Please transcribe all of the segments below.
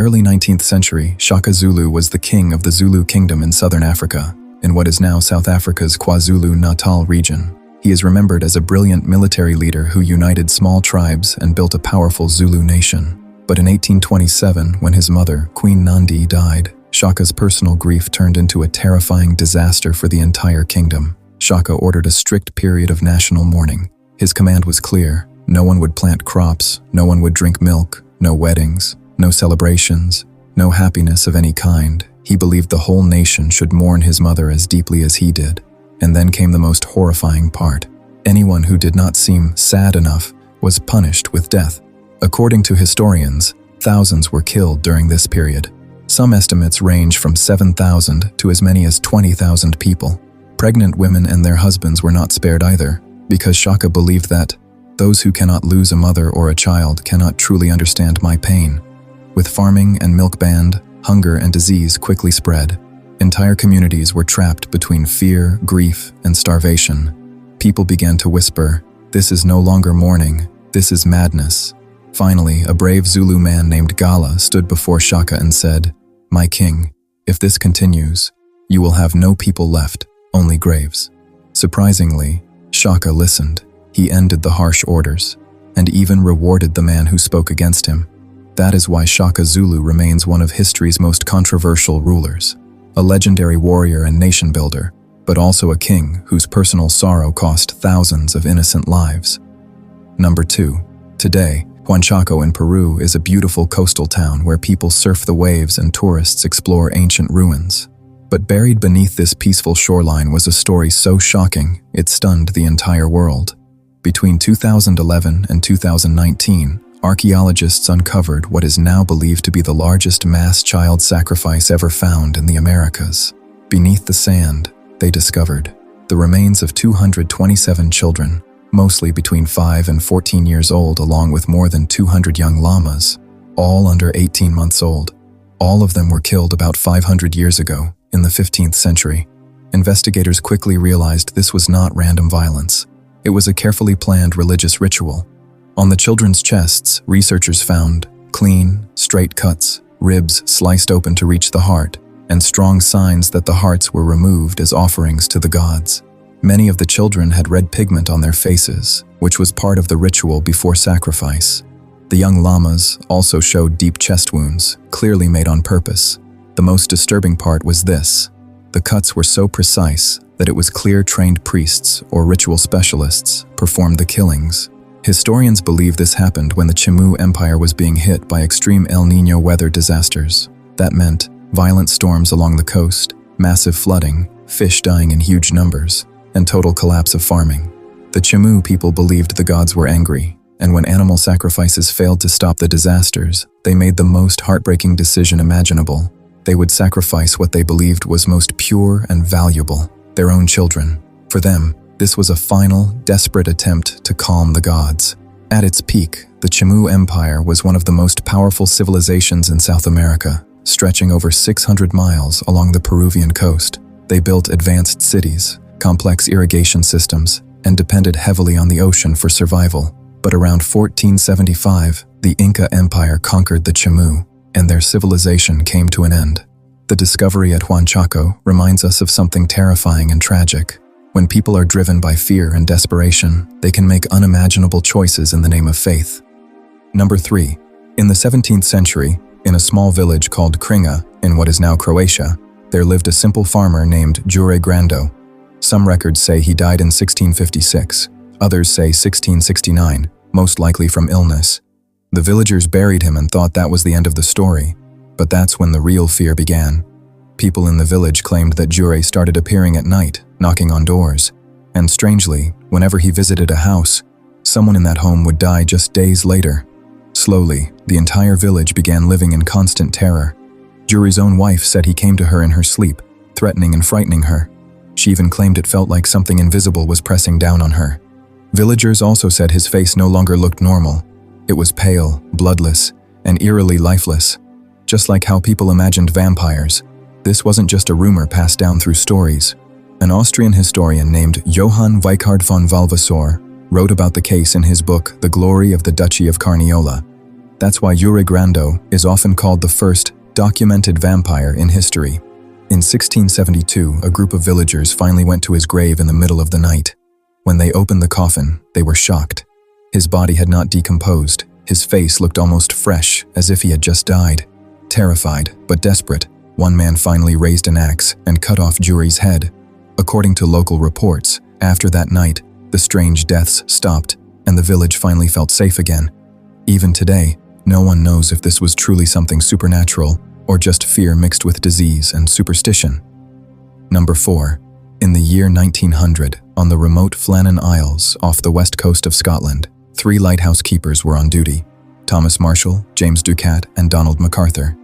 early 19th century, Shaka Zulu was the king of the Zulu kingdom in southern Africa, in what is now South Africa's KwaZulu-Natal region. He is remembered as a brilliant military leader who united small tribes and built a powerful Zulu nation. But in 1827, when his mother, Queen Nandi, died, Shaka's personal grief turned into a terrifying disaster for the entire kingdom. Shaka ordered a strict period of national mourning. His command was clear: no one would plant crops, no one would drink milk, no weddings, no celebrations, no happiness of any kind. He believed the whole nation should mourn his mother as deeply as he did. And then came the most horrifying part. Anyone who did not seem sad enough was punished with death. According to historians, thousands were killed during this period. Some estimates range from 7,000 to as many as 20,000 people. Pregnant women and their husbands were not spared either, because Shaka believed that those who cannot lose a mother or a child cannot truly understand my pain. With farming and milk banned, hunger and disease quickly spread. Entire communities were trapped between fear, grief, and starvation. People began to whisper, "This is no longer mourning, this is madness." Finally, a brave Zulu man named Gala stood before Shaka and said, "My king, if this continues, you will have no people left, only graves." Surprisingly, Shaka listened. He ended the harsh orders, and even rewarded the man who spoke against him. That is why Shaka Zulu remains one of history's most controversial rulers. A legendary warrior and nation builder, but also a king whose personal sorrow cost thousands of innocent lives. Number 2. Today, Huanchaco in Peru is a beautiful coastal town where people surf the waves and tourists explore ancient ruins. But buried beneath this peaceful shoreline was a story so shocking it stunned the entire world. Between 2011 and 2019, archaeologists uncovered what is now believed to be the largest mass child sacrifice ever found in the Americas. Beneath the sand, they discovered the remains of 227 children, mostly between 5 and 14 years old, along with more than 200 young llamas, all under 18 months old. All of them were killed about 500 years ago, in the 15th century. Investigators quickly realized this was not random violence. It was a carefully planned religious ritual. On the children's chests, researchers found clean, straight cuts, ribs sliced open to reach the heart, and strong signs that the hearts were removed as offerings to the gods. Many of the children had red pigment on their faces, which was part of the ritual before sacrifice. The young llamas also showed deep chest wounds, clearly made on purpose. The most disturbing part was this: the cuts were so precise that it was clear trained priests or ritual specialists performed the killings. Historians believe this happened when the Chimu Empire was being hit by extreme El Niño weather disasters. That meant violent storms along the coast, massive flooding, fish dying in huge numbers, and total collapse of farming. The Chimu people believed the gods were angry, and when animal sacrifices failed to stop the disasters, they made the most heartbreaking decision imaginable. They would sacrifice what they believed was most pure and valuable: their own children. For them, this was a final, desperate attempt to calm the gods. At its peak, the Chimu Empire was one of the most powerful civilizations in South America, stretching over 600 miles along the Peruvian coast. They built advanced cities, complex irrigation systems, and depended heavily on the ocean for survival. But around 1475, the Inca Empire conquered the Chimu, and their civilization came to an end. The discovery at Huanchaco reminds us of something terrifying and tragic. When people are driven by fear and desperation, they can make unimaginable choices in the name of faith. Number 3. In the 17th century, in a small village called Kringa, in what is now Croatia, there lived a simple farmer named Jure Grando. Some records say he died in 1656, others say 1669, most likely from illness. The villagers buried him and thought that was the end of the story, but that's when the real fear began. People in the village claimed that Jure started appearing at night, knocking on doors, and strangely, whenever he visited a house, someone in that home would die just days later. Slowly, the entire village began living in constant terror. Jure's own wife said he came to her in her sleep, threatening and frightening her. She even claimed it felt like something invisible was pressing down on her. Villagers also said his face no longer looked normal. It was pale, bloodless, and eerily lifeless, just like how people imagined vampires. This wasn't just a rumor passed down through stories. An Austrian historian named Johann Weichard von Valvassor wrote about the case in his book The Glory of the Duchy of Carniola. That's why Yuri Grando is often called the first documented vampire in history. In 1672, a group of villagers finally went to his grave in the middle of the night. When they opened the coffin, they were shocked. His body had not decomposed. His face looked almost fresh, as if he had just died. Terrified, but desperate, one man finally raised an axe and cut off Yuri's head. According to local reports, after that night, the strange deaths stopped, and the village finally felt safe again. Even today, no one knows if this was truly something supernatural or just fear mixed with disease and superstition. Number 4. In the year 1900, on the remote Flannan Isles off the west coast of Scotland, 3 lighthouse keepers were on duty: Thomas Marshall, James Ducat, and Donald MacArthur.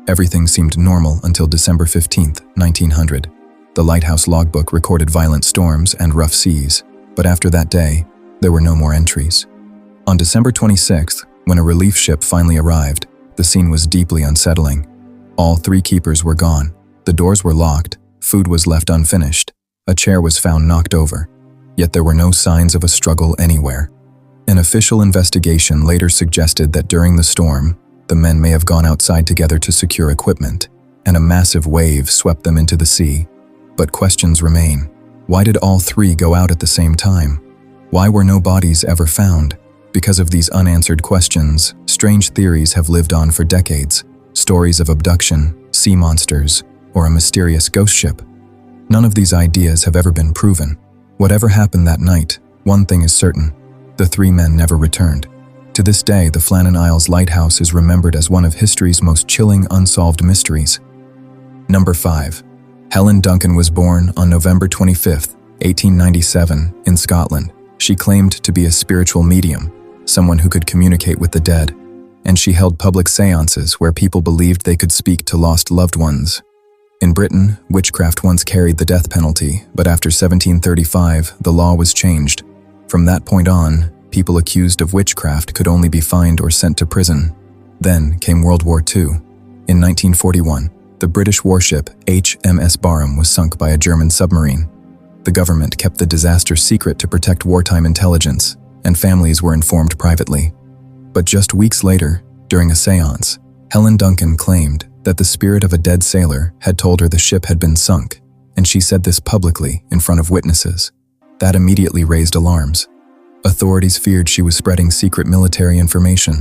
Everything seemed normal until December 15, 1900. The lighthouse logbook recorded violent storms and rough seas, but after that day, there were no more entries. On December 26th, when a relief ship finally arrived, the scene was deeply unsettling. All 3 keepers were gone. The doors were locked, food was left unfinished, a chair was found knocked over, yet there were no signs of a struggle anywhere. An official investigation later suggested that during the storm, the men may have gone outside together to secure equipment, and a massive wave swept them into the sea. But questions remain. Why did all 3 go out at the same time? Why were no bodies ever found? Because of these unanswered questions, strange theories have lived on for decades. Stories of abduction, sea monsters, or a mysterious ghost ship. None of these ideas have ever been proven. Whatever happened that night, one thing is certain: the 3 men never returned. To this day, the Flannan Isles Lighthouse is remembered as one of history's most chilling unsolved mysteries. Number 5. Helen Duncan was born on November 25, 1897, in Scotland. She claimed to be a spiritual medium, someone who could communicate with the dead, and she held public seances where people believed they could speak to lost loved ones. In Britain, witchcraft once carried the death penalty, but after 1735, the law was changed. From that point on, people accused of witchcraft could only be fined or sent to prison. Then came World War II. In 1941, the British warship HMS Barham was sunk by a German submarine. The government kept the disaster secret to protect wartime intelligence, and families were informed privately. But just weeks later, during a seance, Helen Duncan claimed that the spirit of a dead sailor had told her the ship had been sunk, and she said this publicly in front of witnesses. That immediately raised alarms. Authorities feared she was spreading secret military information.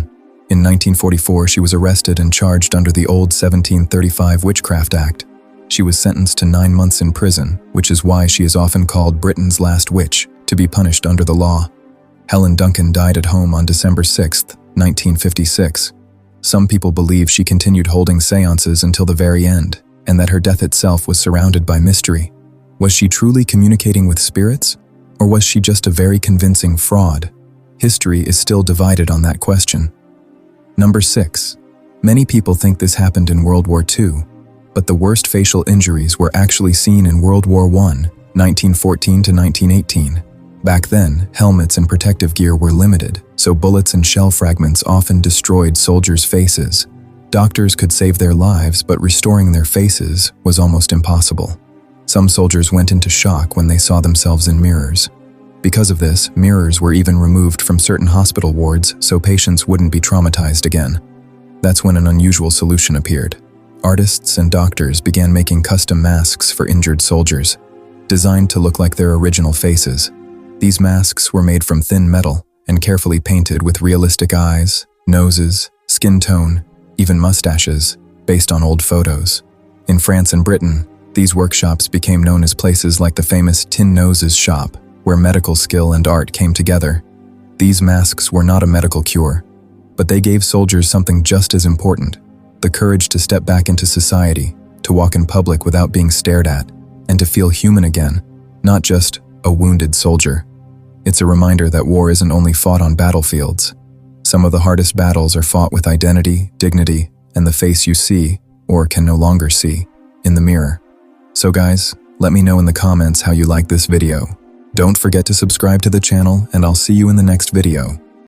In 1944, she was arrested and charged under the old 1735 Witchcraft Act. She was sentenced to 9 months in prison, which is why she is often called Britain's last witch, to be punished under the law. Helen Duncan died at home on December 6, 1956. Some people believe she continued holding seances until the very end, and that her death itself was surrounded by mystery. Was she truly communicating with spirits, or was she just a very convincing fraud? History is still divided on that question. Number 6. Many people think this happened in World War II, but the worst facial injuries were actually seen in World War I, 1914 to 1918. Back then, helmets and protective gear were limited, so bullets and shell fragments often destroyed soldiers' faces. Doctors could save their lives, but restoring their faces was almost impossible. Some soldiers went into shock when they saw themselves in mirrors. Because of this, mirrors were even removed from certain hospital wards so patients wouldn't be traumatized again. That's when an unusual solution appeared. Artists and doctors began making custom masks for injured soldiers, designed to look like their original faces. These masks were made from thin metal and carefully painted with realistic eyes, noses, skin tone, even mustaches, based on old photos. In France and Britain, these workshops became known as places like the famous Tin Noses shop, where medical skill and art came together. These masks were not a medical cure, but they gave soldiers something just as important: the courage to step back into society, to walk in public without being stared at, and to feel human again, not just a wounded soldier. It's a reminder that war isn't only fought on battlefields. Some of the hardest battles are fought with identity, dignity, and the face you see, or can no longer see, in the mirror. So guys, let me know in the comments how you like this video. Don't forget to subscribe to the channel, and I'll see you in the next video.